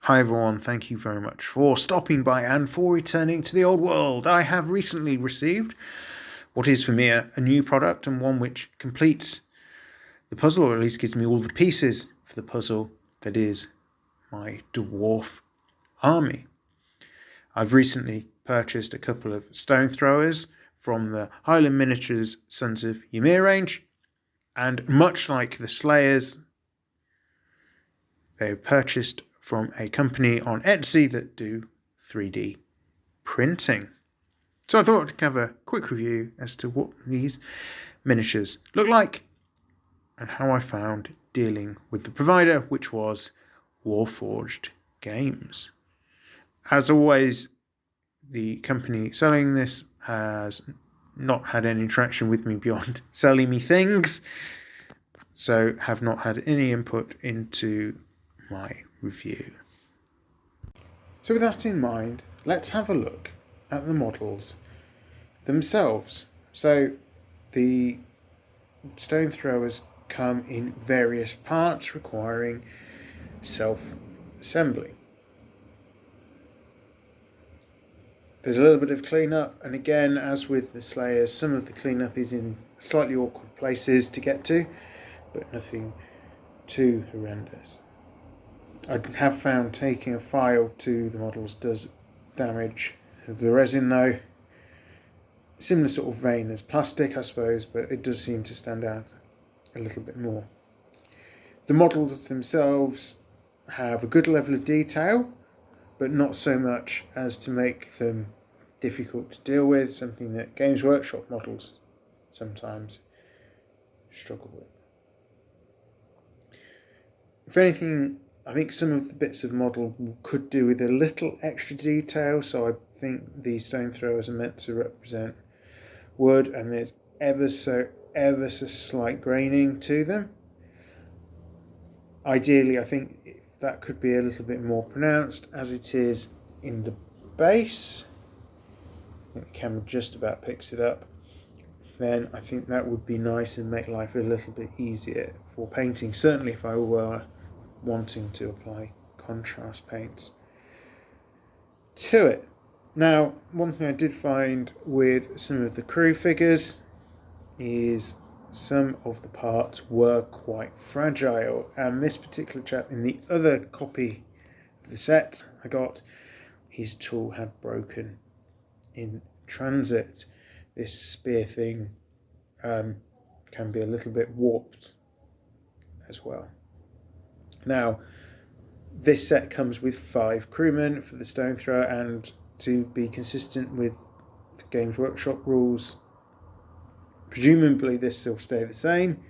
Hi everyone, thank you very much for stopping by and for returning to the old world. I have recently received what is for me a new product, and one which completes the puzzle, or at least gives me all the pieces for the puzzle that is my dwarf army. I've recently purchased a couple of stone throwers from the Highland Miniatures Sons of Ymir range, and much like the Slayers, they were purchased from a company on Etsy that do 3D printing. So I thought I'd have a quick review as to what these miniatures look like and how I found dealing with the provider, which was Warforged Games. As always, the company selling this has not had any interaction with me beyond selling me things, so have not had any input into my review. So with that in mind, let's have a look at the models themselves. So the stone throwers come in various parts requiring self-assembly. There's a little bit of cleanup, and again, as with the Slayers, some of the cleanup is in slightly awkward places to get to, but nothing too horrendous. I have found taking a file to the models does damage the resin though. Similar sort of vein as plastic, I suppose, but it does seem to stand out a little bit more. The models themselves have a good level of detail, but not so much as to make them difficult to deal with, something that Games Workshop models sometimes struggle with. If anything, I think some of the bits of model could do with a little extra detail, so I think the stone throwers are meant to represent wood, and there's ever so slight graining to them. Ideally, I think that could be a little bit more pronounced, as it is in the base. I think the camera just about picks it up. Then I think that would be nice and make life a little bit easier for painting, certainly if I were wanting to apply contrast paints to it. Now, one thing I did find with some of the crew figures is some of the parts were quite fragile, and this particular chap in the other copy of the set I got, his tool had broken in transit. This spear thing can be a little bit warped as well. Now, this set comes with 5 crewmen for the stone thrower, and to be consistent with the Games Workshop rules, presumably this will stay the same,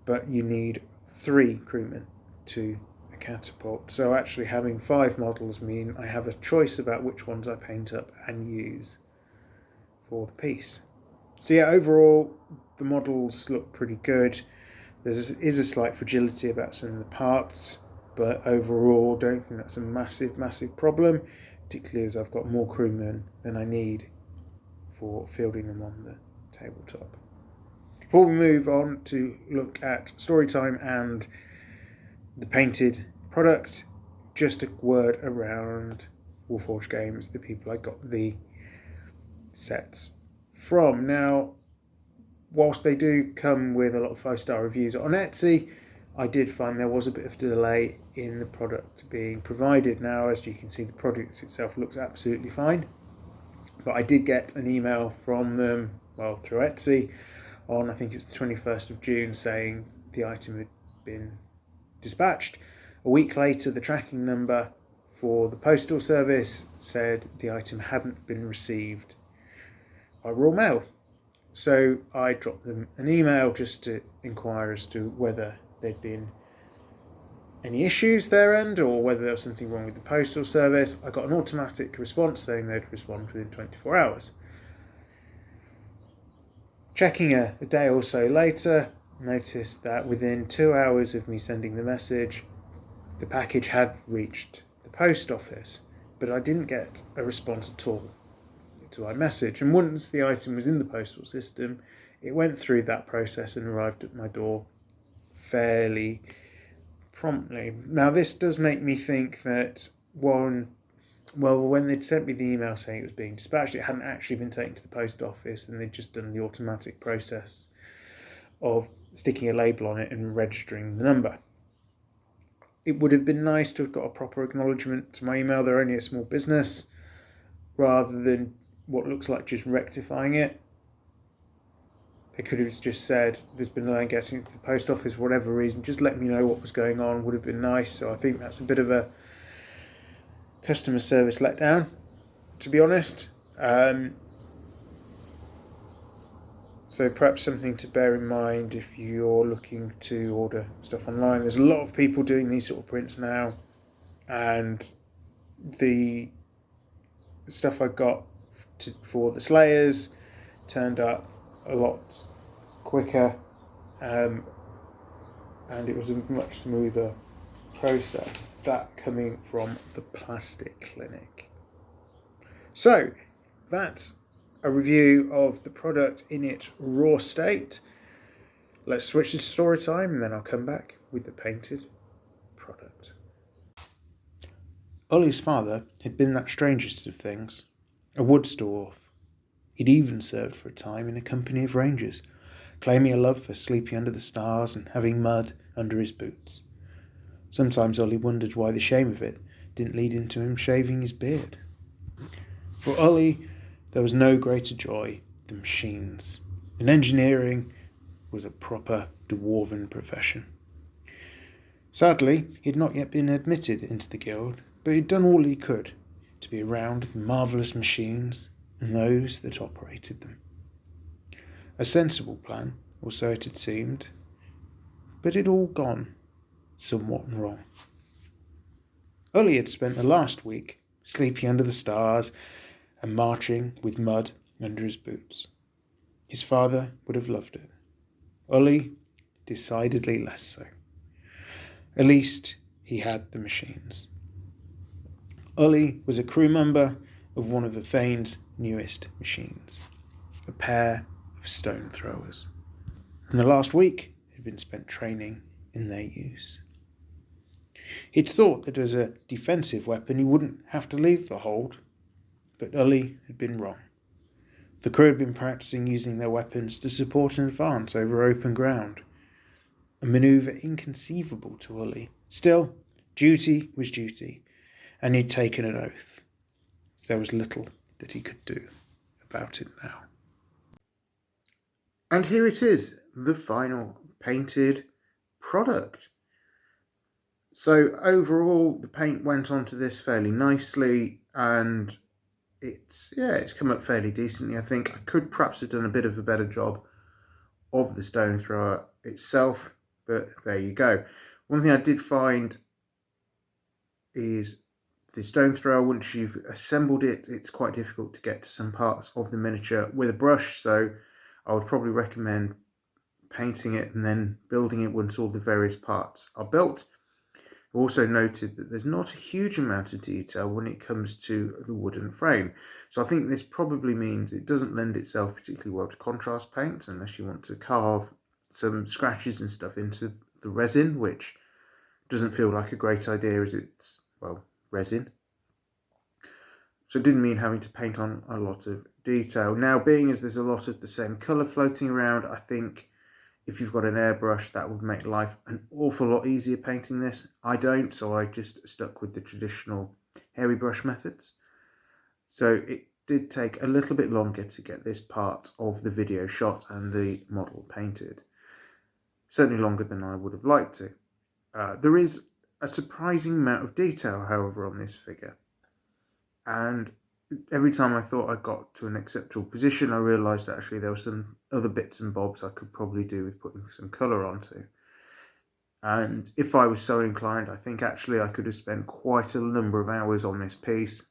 but you need 3 crewmen to a catapult. So actually having 5 models mean I have a choice about which ones I paint up and use for the piece. So yeah, overall the models look pretty good. There is a slight fragility about some of the parts, but overall don't think that's a massive problem, particularly as I've got more crewmen than I need for fielding them on the tabletop. Before we move on to look at story time and the painted product, just a word around Warforged Games, the people I got the sets from. Now, whilst they do come with a lot of 5-star reviews on Etsy, I did find there was a bit of delay in the product being provided. Now, as you can see, the product itself looks absolutely fine, but I did get an email from them, well, through Etsy, on I think it was the 21st of June, saying the item had been dispatched. A week later, the tracking number for the postal service said the item hadn't been received by raw mail. So I dropped them an email just to inquire as to whether there'd been any issues their end, or whether there was something wrong with the postal service. I got an automatic response saying they'd respond within 24 hours. Checking a day or so later, noticed that within 2 hours of me sending the message, the package had reached the post office, but I didn't get a response at all to my message. And once the item was in the postal system, it went through that process and arrived at my door fairly promptly. Now, this does make me think that when they'd sent me the email saying it was being dispatched, it hadn't actually been taken to the post office, and they'd just done the automatic process of sticking a label on it and registering the number. It would have been nice to have got a proper acknowledgement to my email. They're only a small business, rather than what looks like just rectifying it. They could have just said, there's been a delay getting to the post office for whatever reason, just let me know what was going on, would have been nice. So I think that's a bit of a customer service letdown, to be honest. So perhaps something to bear in mind if you're looking to order stuff online. There's a lot of people doing these sort of prints now, and the stuff I got for the Slayers turned up a lot quicker, and it was a much smoother process, that coming from the Plastic Clinic. So that's a review of the product in its raw state. Let's switch to story time, and then I'll come back with the painted product. Ollie's father had been that strangest of things, a wood dwarf. He'd even served for a time in a company of rangers, claiming a love for sleeping under the stars and having mud under his boots. Sometimes Ollie wondered why the shame of it didn't lead into him shaving his beard. For Ollie, there was no greater joy than machines, and engineering was a proper dwarven profession. Sadly, he had not yet been admitted into the guild, but he'd done all he could to be around the marvellous machines and those that operated them. A sensible plan, or so it had seemed, but it had all gone somewhat wrong. Ollie had spent the last week sleeping under the stars and marching with mud under his boots. His father would have loved it. Ollie, decidedly less so. At least he had the machines. Ollie was a crew member of one of the Thane's newest machines, a pair of stone throwers. And the last week had been spent training in their use. He'd thought that as a defensive weapon he wouldn't have to leave the hold, but Ollie had been wrong. The crew had been practicing using their weapons to support an advance over open ground, a manoeuvre inconceivable to Ollie. Still, duty was duty, and he'd taken an oath. So there was little that he could do about it now. And here it is, the final painted product. So overall, the paint went onto this fairly nicely, and it's come up fairly decently. I think I could perhaps have done a bit of a better job of the stone thrower itself, but there you go. One thing I did find is the stone thrower, once you've assembled it, it's quite difficult to get to some parts of the miniature with a brush, so I would probably recommend painting it and then building it once all the various parts are built. I also noted that there's not a huge amount of detail when it comes to the wooden frame. So I think this probably means it doesn't lend itself particularly well to contrast paint unless you want to carve some scratches and stuff into the resin, which doesn't feel like a great idea as it's, well, resin. So it didn't mean having to paint on a lot of detail. Now, being as there's a lot of the same colour floating around, I think if you've got an airbrush, that would make life an awful lot easier painting this. I don't, so I just stuck with the traditional hairy brush methods. So it did take a little bit longer to get this part of the video shot and the model painted. Certainly longer than I would have liked to. There is a surprising amount of detail, however, on this figure. And every time I thought I got to an acceptable position, I realised actually there were some other bits and bobs I could probably do with putting some colour onto. And if I was so inclined, I think actually I could have spent quite a number of hours on this piece,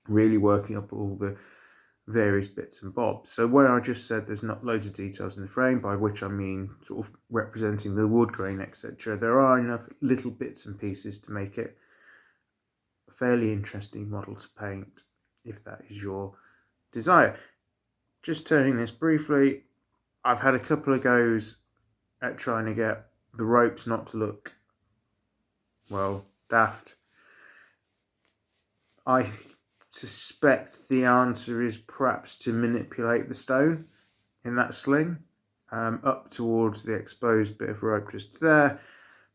really working up all the various bits and bobs. So where I just said there's not loads of details in the frame, by which I mean sort of representing the wood grain, etc., there are enough little bits and pieces to make it a fairly interesting model to paint, if that is your desire. Just turning this briefly, I've had a couple of goes at trying to get the ropes not to look well, daft. I suspect the answer is perhaps to manipulate the stone in that sling up towards the exposed bit of rope just there.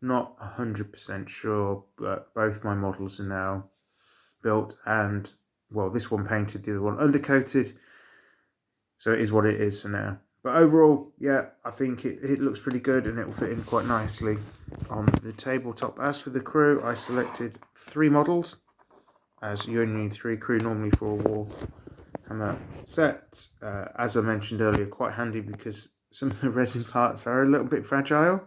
Not 100% sure, but both my models are now built, and well, this one painted, the other one undercoated, so it is what it is for now. But overall, yeah, I think it looks pretty good, and it will fit in quite nicely on the tabletop. As for the crew, I selected 3 models, as you only need 3 crew normally for a Warhammer set. As I mentioned earlier, quite handy because some of the resin parts are a little bit fragile.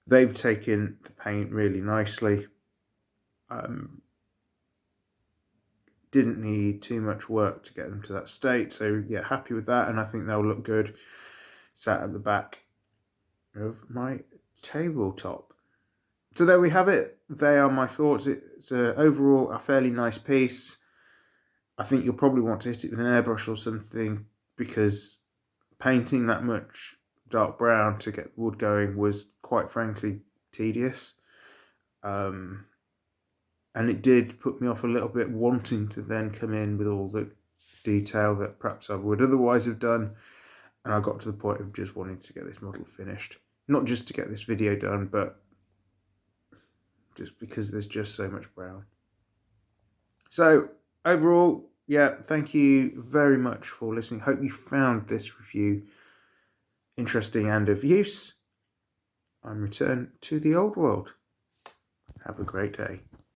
They've taken the paint really nicely. Didn't need too much work to get them to that state, so yeah, happy with that, and I think they'll look good sat at the back of my tabletop. So there we have it. They are my thoughts. It's overall a fairly nice piece. I think you'll probably want to hit it with an airbrush or something, because painting that much dark brown to get the wood going was quite frankly tedious. And it did put me off a little bit, wanting to then come in with all the detail that perhaps I would otherwise have done. And I got to the point of just wanting to get this model finished. Not just to get this video done, but just because there's just so much brown. So overall, yeah, thank you very much for listening. Hope you found this review interesting and of use. I'm returned to the old world. Have a great day.